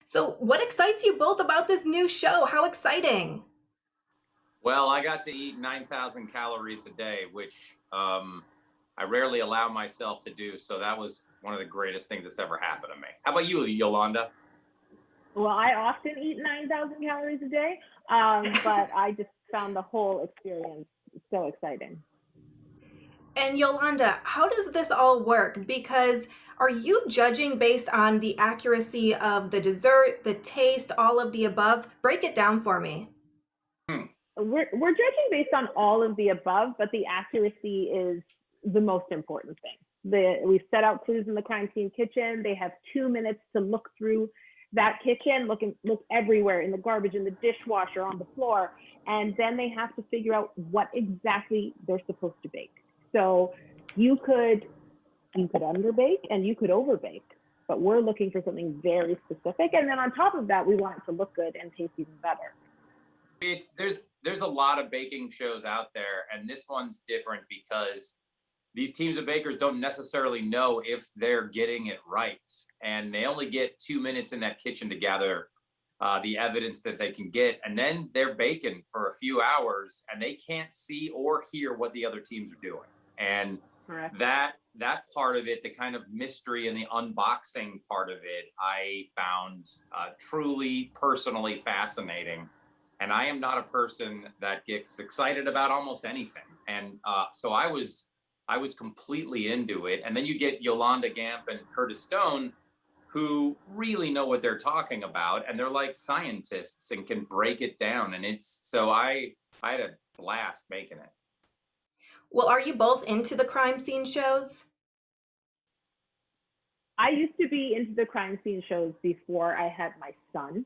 So, what excites you both about this new show? How exciting! Well, I got to eat 9,000 calories a day, which I rarely allow myself to do. So that was one of the greatest things that's ever happened to me. How about you, Yolanda? Well, I often eat 9,000 calories a day, but I just found the whole experience so exciting. And Yolanda, how does this all work? Because are you judging based on the accuracy of the dessert, the taste, all of the above? Break it down for me. Hmm. We're judging based on all of the above, but the accuracy is the most important thing. We've set out clues in the crime scene kitchen. They have 2 minutes to look through that kitchen, look everywhere, in the garbage, in the dishwasher, on the floor, and then they have to figure out what exactly they're supposed to bake. So you could underbake and you could overbake, but we're looking for something very specific. And then on top of that, we want it to look good and taste even better. There's a lot of baking shows out there, and this one's different because these teams of bakers don't necessarily know if they're getting it right, and they only get 2 minutes in that kitchen to gather the evidence that they can get, and then they're baking for a few hours, and they can't see or hear what the other teams are doing. And Correct. that part of it, the kind of mystery and the unboxing part of it, I found truly personally fascinating. And I am not a person that gets excited about almost anything. And so I was completely into it. And then you get Yolanda Gampp and Curtis Stone, who really know what they're talking about, and they're like scientists and can break it down. And it's so I had a blast making it. Well, are you both into the crime scene shows? I used to be into the crime scene shows before I had my son,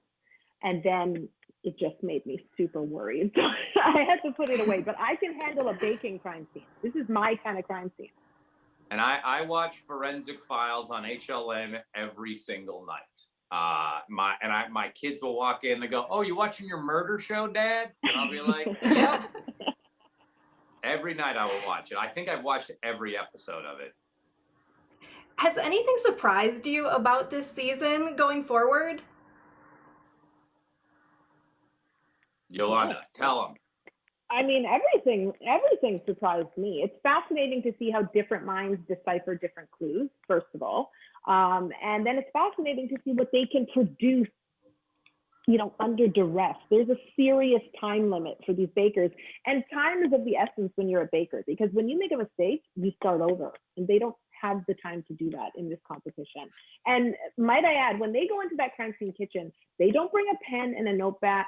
and then it just made me super worried. So I had to put it away, but I can handle a baking crime scene. This is my kind of crime scene. And I watch Forensic Files on HLM every single night. My kids will walk in, they go, "Oh, you watching your murder show, Dad?" And I'll be like, "Yep." Every night I will watch it. I think I've watched every episode of it. Has anything surprised you about this season going forward? Yolanda, tell them. I mean, everything surprised me. It's fascinating to see how different minds decipher different clues, first of all. And then it's fascinating to see what they can produce, under duress. There's a serious time limit for these bakers. And time is of the essence when you're a baker, because when you make a mistake, you start over. And they don't have the time to do that in this competition. And might I add, when they go into that crime scene kitchen, they don't bring a pen and a notepad.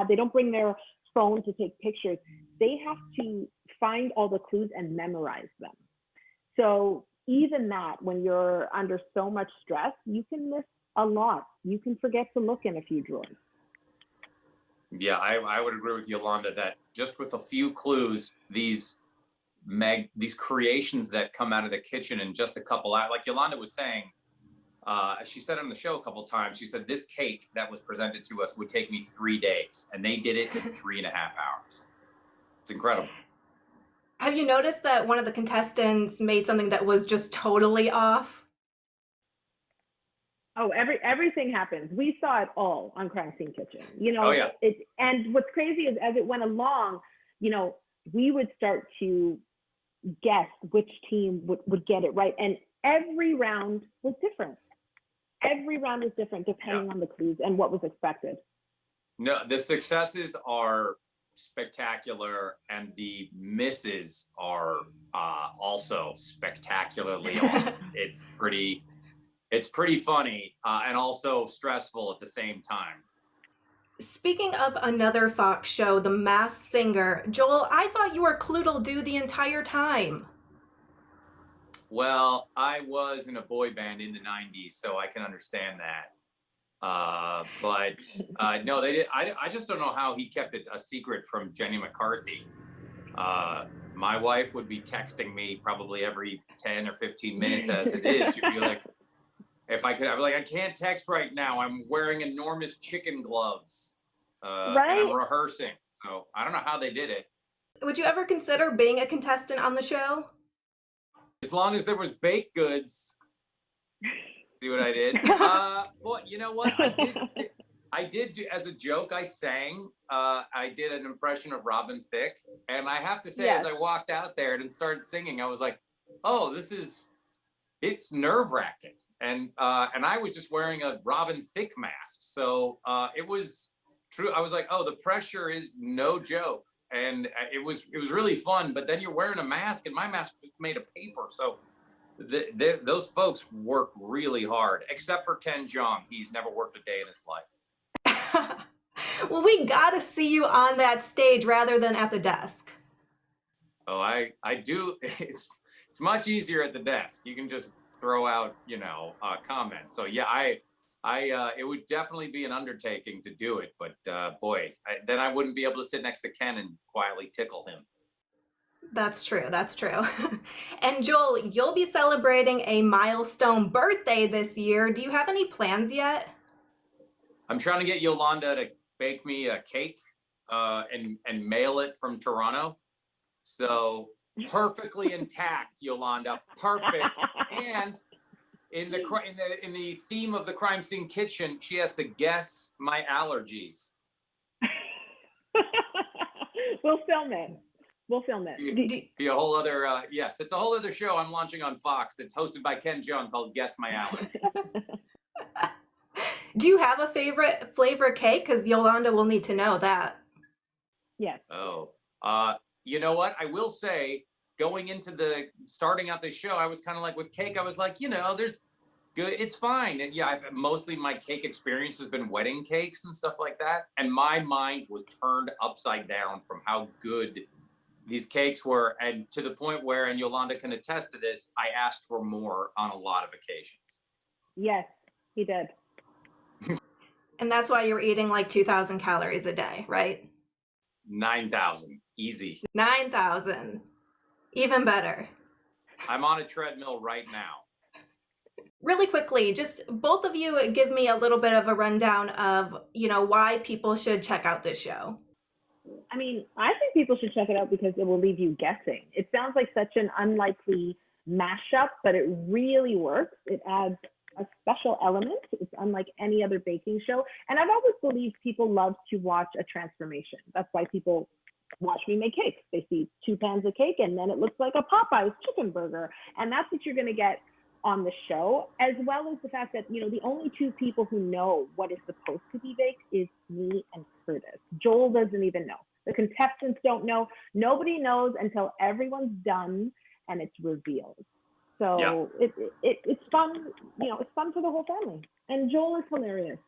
They don't bring their phone to take pictures. They have to find all the clues and memorize them. So even that, when you're under so much stress, you can miss a lot. You can forget to look in a few drawers. Yeah, I would agree with Yolanda that just with a few clues, these creations that come out of the kitchen in just a couple hours, like Yolanda was saying, she said on the show a couple times, she said this cake that was presented to us would take me 3 days, and they did it in 3.5 hours. It's incredible. Have you noticed that one of the contestants made something that was just totally off? Oh, everything happens. We saw it all on Crime Scene Kitchen. Oh yeah. And what's crazy is as it went along, we would start to guess which team would get it right. And every round was different. Every round was different depending on the clues and what was expected. No, the successes are spectacular, and the misses are also spectacularly off. It's pretty funny and also stressful at the same time. Speaking of another Fox show, The Masked Singer, Joel, I thought you were Cluedle-Do the entire time. Well, I was in a boy band in the 90s, so I can understand that. But no, they did. I just don't know how he kept it a secret from Jenny McCarthy. My wife would be texting me probably every 10 or 15 minutes as it is. She'd be like, if I could, I'd be like, I can't text right now. I'm wearing enormous chicken gloves. Right? And I'm rehearsing. So I don't know how they did it. Would you ever consider being a contestant on the show? As long as there was baked goods, See what I did? Well, you know what? I did do, as a joke, I sang. I did an impression of Robin Thicke. And I have to say, Yes. as I walked out there and started singing, I was like, oh, it's nerve-wracking. And I was just wearing a Robin Thicke mask. So it was true. I was like, oh, the pressure is no joke. And it was really fun. But then you're wearing a mask, and my mask was just made of paper. So those folks work really hard, except for Ken Jeong. He's never worked a day in his life. Well, we gotta see you on that stage rather than at the desk. Oh, I do. It's much easier at the desk. You can just throw out, comments. So yeah, it would definitely be an undertaking to do it. But boy, then I wouldn't be able to sit next to Ken and quietly tickle him. That's true. That's true. And Joel, you'll be celebrating a milestone birthday this year. Do you have any plans yet? I'm trying to get Yolanda to bake me a cake and mail it from Toronto. So perfectly intact, Yolanda, perfect. And in the theme of the crime scene kitchen, she has to guess my allergies. We'll film it. Be a whole other yes, it's a whole other show I'm launching on Fox that's hosted by Ken Jeong called Guess My Allergies. Do you have a favorite flavor cake? Because Yolanda will need to know that. Yes. Oh, you know what? I will say, going into starting out this show, I was kind of like with cake. I was like, there's good. It's fine. And yeah, mostly my cake experience has been wedding cakes and stuff like that. And my mind was turned upside down from how good these cakes were, and to the point where, and Yolanda can attest to this, I asked for more on a lot of occasions. Yes, he did. And that's why you're eating like 2,000 calories a day, right? 9,000, easy. 9,000, even better. I'm on a treadmill right now. Really quickly, just both of you give me a little bit of a rundown of, why people should check out this show. I mean, I think people should check it out because it will leave you guessing. It sounds like such an unlikely mashup, but it really works. It adds a special element. It's unlike any other baking show. And I've always believed people love to watch a transformation. That's why people watch me make cakes. They see 2 pans of cake and then it looks like a Popeye's chicken burger. And that's what you're going to get on the show, as well as the fact that, the only 2 people who know what is supposed to be baked is me and Curtis. Joel doesn't even know. The contestants don't know. Nobody knows until everyone's done and it's revealed. So yeah. It's fun, it's fun for the whole family. And Joel is hilarious.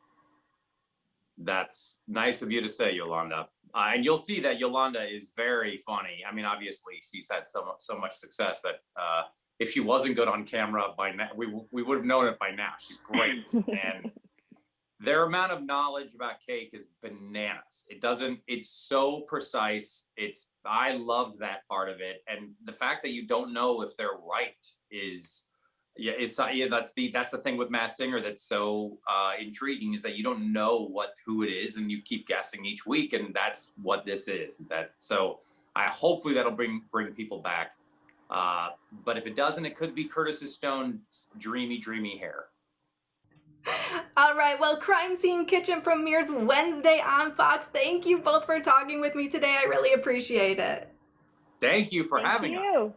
That's nice of you to say, Yolanda. And you'll see that Yolanda is very funny. I mean, obviously, she's had so much success that if she wasn't good on camera by now, we would have known it by now. She's great. And their amount of knowledge about cake is bananas. It's so precise. I love that part of it. And the fact that you don't know if they're right that's the thing with Masked Singer that's so intriguing, is that you don't know who it is, and you keep guessing each week, and that's what this is. So hopefully that'll bring people back. But if it doesn't, it could be Curtis Stone's dreamy hair. All right, well, Crime Scene Kitchen premieres Wednesday on Fox. Thank you both for talking with me today. I really appreciate it. Thank you for having us.